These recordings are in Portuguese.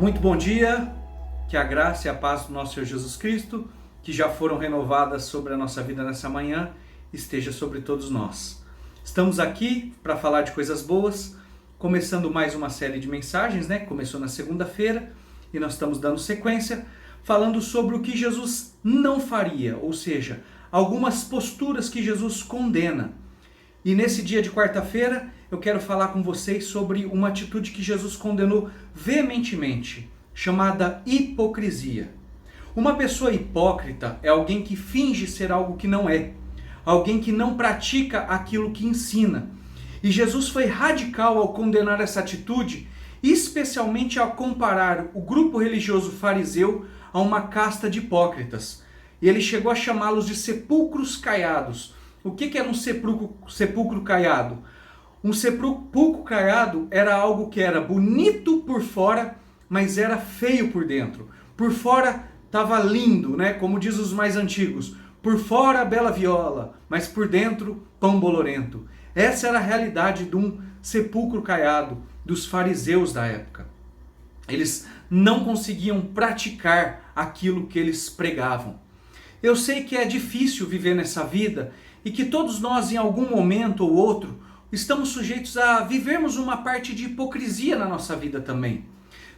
Muito bom dia, que a graça e a paz do nosso Senhor Jesus Cristo, que já foram renovadas sobre a nossa vida nessa manhã, esteja sobre todos nós. Estamos aqui para falar de coisas boas, começando mais uma série de mensagens, né? Começou na segunda-feira e nós estamos dando sequência, falando sobre o que Jesus não faria, ou seja, algumas posturas que Jesus condena. E nesse dia de quarta-feira, eu quero falar com vocês sobre uma atitude que Jesus condenou veementemente, chamada hipocrisia. Uma pessoa hipócrita é alguém que finge ser algo que não é, alguém que não pratica aquilo que ensina. E Jesus foi radical ao condenar essa atitude, especialmente ao comparar o grupo religioso fariseu a uma casta de hipócritas. E ele chegou a chamá-los de sepulcros caiados. O que era um sepulcro caiado? Um sepulcro caiado era algo que era bonito por fora, mas era feio por dentro. Por fora estava lindo, né? Como diz os mais antigos. Por fora, bela viola, mas por dentro, pão bolorento. Essa era a realidade de um sepulcro caiado, dos fariseus da época. Eles não conseguiam praticar aquilo que eles pregavam. Eu sei que é difícil viver nessa vida e que todos nós, em algum momento ou outro, estamos sujeitos a vivermos uma parte de hipocrisia na nossa vida também.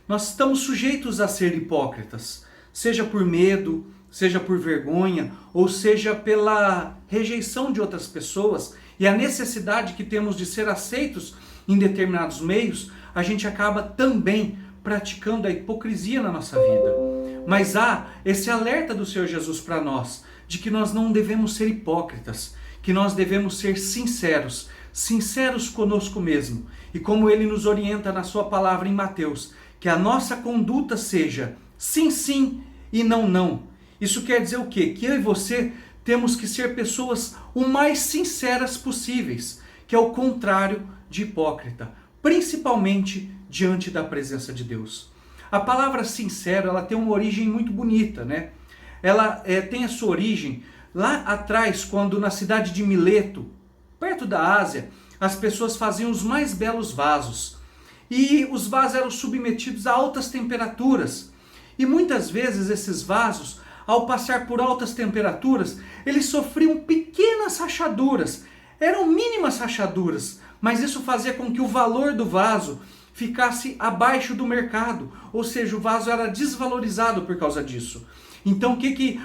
Nós estamos sujeitos a ser hipócritas, seja por medo, seja por vergonha, ou seja pela rejeição de outras pessoas e a necessidade que temos de ser aceitos em determinados meios, a gente acaba também praticando a hipocrisia na nossa vida. Mas há esse alerta do Senhor Jesus para nós, de que nós não devemos ser hipócritas, que nós devemos ser sinceros, sinceros conosco mesmo. E como ele nos orienta na sua palavra em Mateus, que a nossa conduta seja sim, sim e não, não. Isso quer dizer o quê? Que eu e você temos que ser pessoas o mais sinceras possíveis, que é o contrário de hipócrita, principalmente diante da presença de Deus. A palavra sincero, ela tem uma origem muito bonita, né? Ela tem a sua origem lá atrás, quando na cidade de Mileto, perto da Ásia, as pessoas faziam os mais belos vasos. E os vasos eram submetidos a altas temperaturas. E muitas vezes esses vasos, ao passar por altas temperaturas, eles sofriam pequenas rachaduras. Eram mínimas rachaduras, mas isso fazia com que o valor do vaso ficasse abaixo do mercado. Ou seja, o vaso era desvalorizado por causa disso. Então o que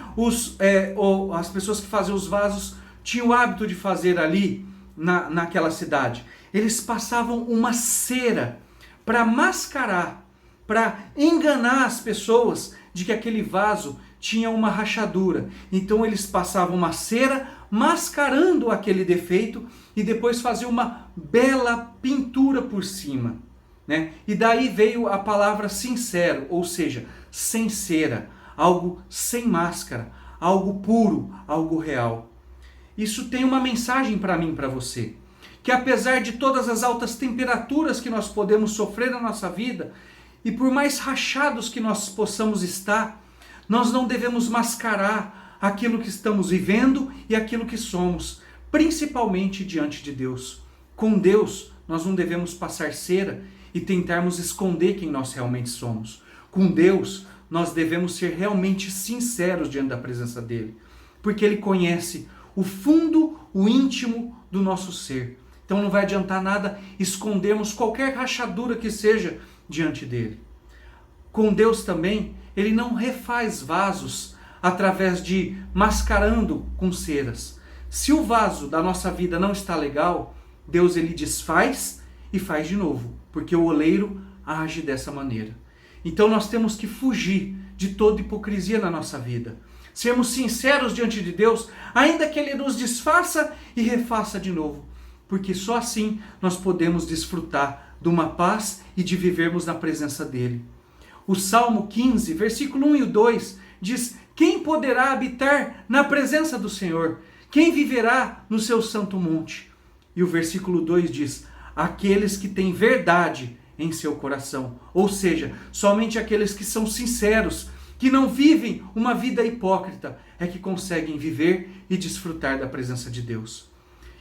as pessoas que faziam os vasos tinham o hábito de fazer ali naquela cidade? Eles passavam uma cera para mascarar, para enganar as pessoas de que aquele vaso tinha uma rachadura. Então eles passavam uma cera mascarando aquele defeito e depois faziam uma bela pintura por cima, né? E daí veio a palavra sincero, ou seja, sem cera, algo sem máscara, algo puro, algo real. Isso tem uma mensagem para mim e para você, que apesar de todas as altas temperaturas que nós podemos sofrer na nossa vida, e por mais rachados que nós possamos estar, nós não devemos mascarar aquilo que estamos vivendo e aquilo que somos, principalmente diante de Deus. Com Deus, nós não devemos passar cera e tentarmos esconder quem nós realmente somos. Com Deus, nós devemos ser realmente sinceros diante da presença dele, porque ele conhece o fundo, o íntimo do nosso ser. Então não vai adiantar nada escondermos qualquer rachadura que seja diante dele. Com Deus também, ele não refaz vasos através de mascarando com ceras. Se o vaso da nossa vida não está legal, Deus ele desfaz e faz de novo, porque o oleiro age dessa maneira. Então nós temos que fugir de toda hipocrisia na nossa vida. Sermos sinceros diante de Deus, ainda que ele nos desfaça e refaça de novo. Porque só assim nós podemos desfrutar de uma paz e de vivermos na presença dele. O Salmo 15, versículo 1 e 2 diz: quem poderá habitar na presença do Senhor? Quem viverá no seu santo monte? E o versículo 2 diz: aqueles que têm verdade em seu coração. Ou seja, somente aqueles que são sinceros, que não vivem uma vida hipócrita, é que conseguem viver e desfrutar da presença de Deus.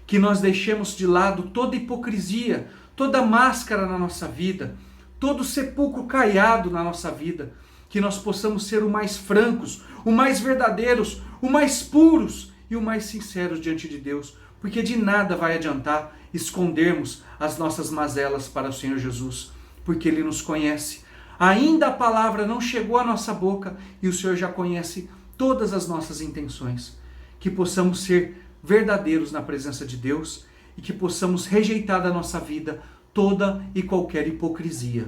Que nós deixemos de lado toda hipocrisia, toda máscara na nossa vida, todo sepulcro caiado na nossa vida, que nós possamos ser o mais francos, o mais verdadeiros, o mais puros e o mais sinceros diante de Deus, porque de nada vai adiantar escondermos as nossas mazelas para o Senhor Jesus, porque Ele nos conhece. Ainda a palavra não chegou à nossa boca e o Senhor já conhece todas as nossas intenções. Que possamos ser verdadeiros na presença de Deus e que possamos rejeitar da nossa vida toda e qualquer hipocrisia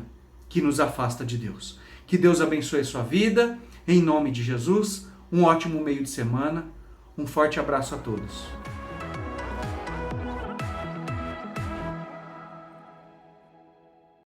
que nos afasta de Deus. Que Deus abençoe a sua vida, em nome de Jesus, um ótimo meio de semana, um forte abraço a todos.